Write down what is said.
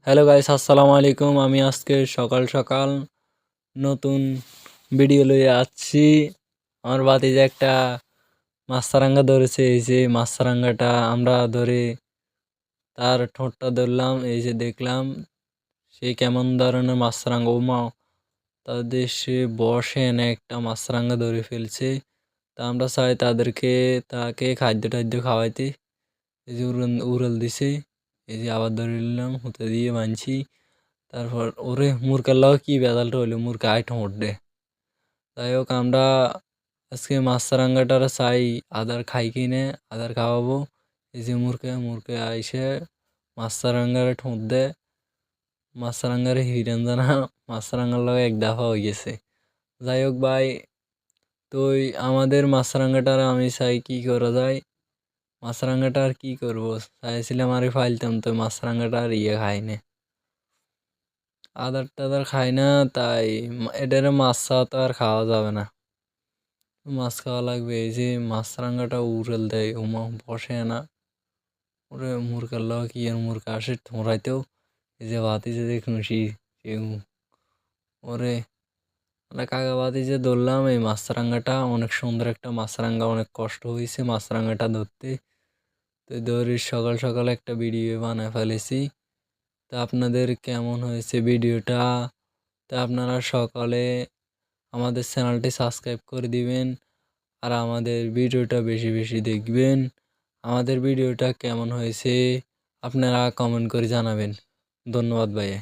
Hello guys, আসসালামু আলাইকুম। আমি আজকে সকাল সকাল নতুন ভিডিও লইয়ে আসছি। আমার বাতিজা একটা মাছরাঙা ধরেছে। এই যে মাছরাঙাটা আমরা ধরে তার ঠোঁটটা ধরলাম, এই যে দেখলাম সে কেমন ধরনের মাছরাঙা। ওমা, তাদের সে বসে এনে একটা মাছরাঙা ধরে ফেলছে। তা আমরা চাই তাকে খাদ্য টাদ্য খাওয়াইতে। এই যে উড়াল দিছে, এই যে আবার ধরে নিলাম, হুতে দিয়ে বানছি। তারপর ওরে মুরকার লাও কি বেদালটা হইলো, মুরকা আই ঠোঁট দে। যাই হোক, আমরা আজকে মাছরাঙাটার চাই আদার খাই কিনে, আদার খাওয়াবো। এই যে মুরকে আইসে মাছরাঙারে ঠোঁট দে, মাছরাঙারে হিরেন জানা মাছরাঙার লগে এক দফা হয়ে গেছে। যাই হোক ভাই, তো আমাদের মাছরাঙাটার আমি চাই কি করা যায়। মাছরাঙাটা আর কি করবো, চাইছিলাম আর ফাইলতাম, তো মাছরাঙাটা আর খাই না, আদার টাদার খাই না। তাই এটারে মাছ ছাড়া তো আর খাওয়া যাবে না, মাছ খাওয়া লাগবে। এই যে মাছরাঙাটা উড়েল দেয়, ওমা বসে না। ওরে মুরকার লওয়া কি আর মুরকা আসে ঠোঁড়াইতেও। এই যে বাতি যে দেখুন ওরে কাকা বাতি যে ধরলাম এই মাছরাঙাটা, অনেক সুন্দর একটা মাছরাঙা, অনেক কষ্ট হয়েছে মাছরাঙাটা ধরতে। তো ধরে সকাল সকাল একটা ভিডিও বানায় ফেলেছি। তা আপনাদের কেমন হয়েছে ভিডিওটা? তা আপনারা সকালে আমাদের চ্যানেলটি সাবস্ক্রাইব করে দিবেন, আর আমাদের ভিডিওটা বেশি বেশি দেখবেন। আমাদের ভিডিওটা কেমন হয়েছে আপনারা কমেন্ট করে জানাবেন। ধন্যবাদ ভাইয়া।